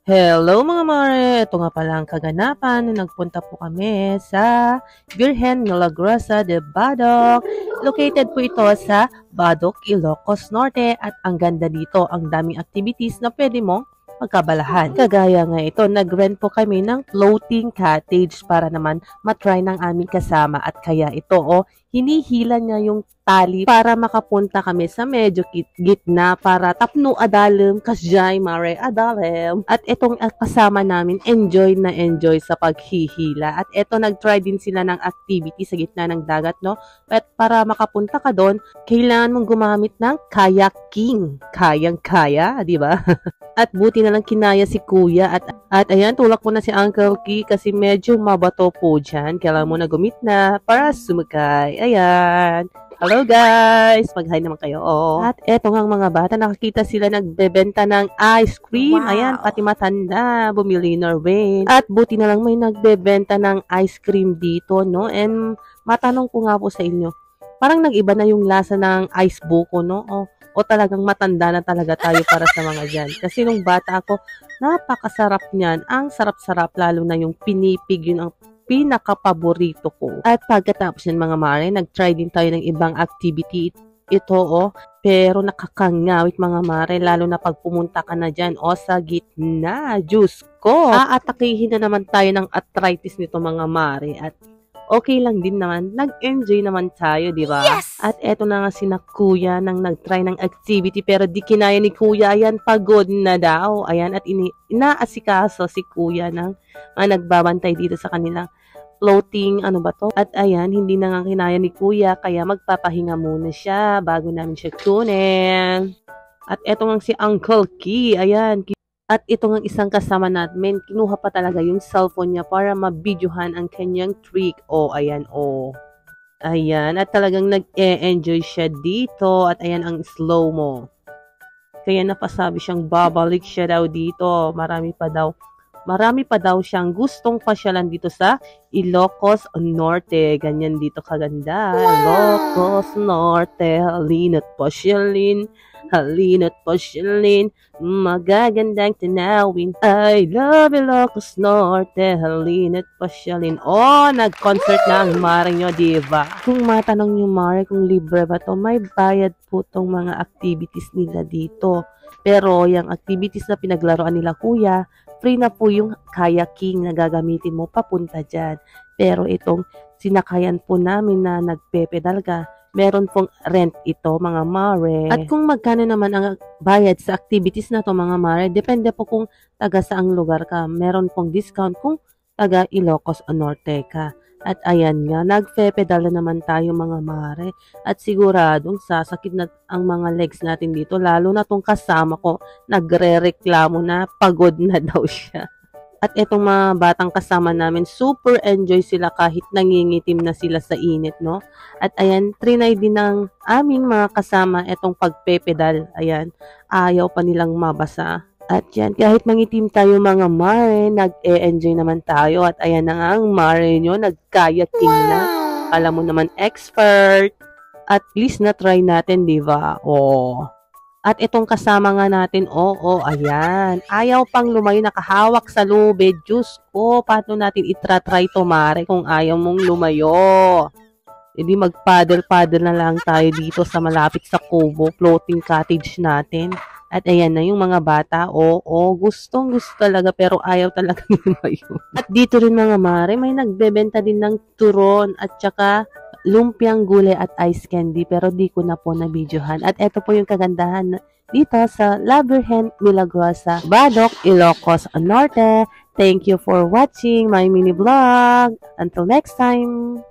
Hello mga mare! Ito nga pala ang kaganapan na nagpunta po kami sa Virgen Milagrosa de Badoc. Located po ito sa Badoc, Ilocos Norte at ang ganda dito, ang daming activities na pwede mong magkabalahan. Kagaya nga ito, nag-rent po kami ng floating cottage para naman matry ng aming kasama at kaya ito hinihila niya yung tali para makapunta kami sa medyo gitna para tapno adalem kasjay mare adalem. At itong kasama namin enjoy na enjoy sa paghihila. At ito nag-try din sila ng activity sa gitna ng dagat, no? At para makapunta ka doon, kailangan mong gumamit ng kayaking. Kayang-kaya, di ba? At buti na lang kinaya si kuya at ayan, tulak mo na si Uncle Key kasi medyo mabato po dyan. Kailangan mo na gumitna para sumakay. Ayan. Hello guys! Mag-hi naman kayo. At eto nga mga bata, nakakita sila nagbebenta ng ice cream. Wow. Ayan, pati matanda, bumili na rin. At buti na lang may nagbebenta ng ice cream dito, no? And matanong ko nga po sa inyo, parang nag-iba na yung lasa ng ice buko, no? O talagang matanda na talaga tayo para sa mga dyan. Kasi nung bata ako, napakasarap niyan. Ang sarap-sarap, lalo na yung pinipig, yun ang pinaka-paborito ko. At pagkatapos yan mga mare, nag-try din tayo ng ibang activity. Ito pero nakakangawit mga mare, lalo na pag pumunta ka na dyan sa gitna. Diyos ko! Aatakihin na naman tayo ng arthritis nito mga mare. At okay lang din naman. Nag-enjoy naman tayo, di ba? Yes! At eto na nga sina kuya nang nag-try ng activity pero di kinaya ni kuya. Ayan, pagod na daw. Ayan, at inaasikaso si kuya ng nagbabantay dito sa kanilang floating, ano ba to? At ayan, hindi na nga kinaya ni kuya kaya magpapahinga muna siya bago namin siya kunin. At eto nga si Uncle Key. Ayan, at ito ng isang kasama natin, kinuha pa talaga yung cellphone niya para mabidyohan ang kanyang trick. Ayan, Ayan, at talagang nag-e-enjoy siya dito. At ayan ang slow-mo. Kaya napasabi siyang babalik siya daw dito. Marami pa daw siyang gustong pasyalan dito sa Ilocos Norte. Ganyan dito kaganda. Wow! Ilocos Norte, halina't pasyalin. Halina't pasyalin, magagandang tanawin. I love Ilocos Norte, halina't pasyalin. Nag-concert na ang mare nyo, diba? Kung matanong nyo mare kung libre ba to, may bayad po tong mga activities nila dito. Pero yung activities na pinaglaruan nila kuya, free na po yung kayaking na gagamitin mo papunta dyan. Pero itong sinakayan po namin na nagpepedal ka, meron pong rent ito mga mare. At kung magkano naman ang bayad sa activities na to mga mare, depende po kung taga saang lugar ka. Meron pong discount kung taga Ilocos Norte ka. At ayan nga, nagpe-pedal na naman tayo mga mare. At siguradong sasakit na ang mga legs natin dito. Lalo na tong kasama ko, nagre-reklamo na pagod na daw siya. At itong mga batang kasama namin, super enjoy sila kahit nangingitim na sila sa init, no? At ayan, trinay din ng aming mga kasama itong pagpepedal. Ayan, ayaw pa nilang mabasa. At yan, kahit mangitim tayo mga mare, nag-e-enjoy naman tayo. At ayan na nga ang mare nyo, nagkayaking na. Alam mo naman, expert. At least na-try natin, di ba? At itong kasama nga natin, ayan. Ayaw pang lumayo, nakahawak sa lubid. Diyos ko, paano natin itra-try to, mare, kung ayaw mong lumayo? Hindi mag-paddle-paddle na lang tayo dito sa malapit sa Kubo, floating cottage natin. At ayan na yung mga bata, gustong-gusto talaga pero ayaw talaga lumayo. At dito rin mga mare, may nagbebenta din ng turon at saka lumpiang gulay at ice candy pero di ko na po na-videohan. At ito po yung kagandahan dito sa La Virgen Milagrosa, Badoc, Ilocos Norte. Thank you for watching my mini vlog. Until next time!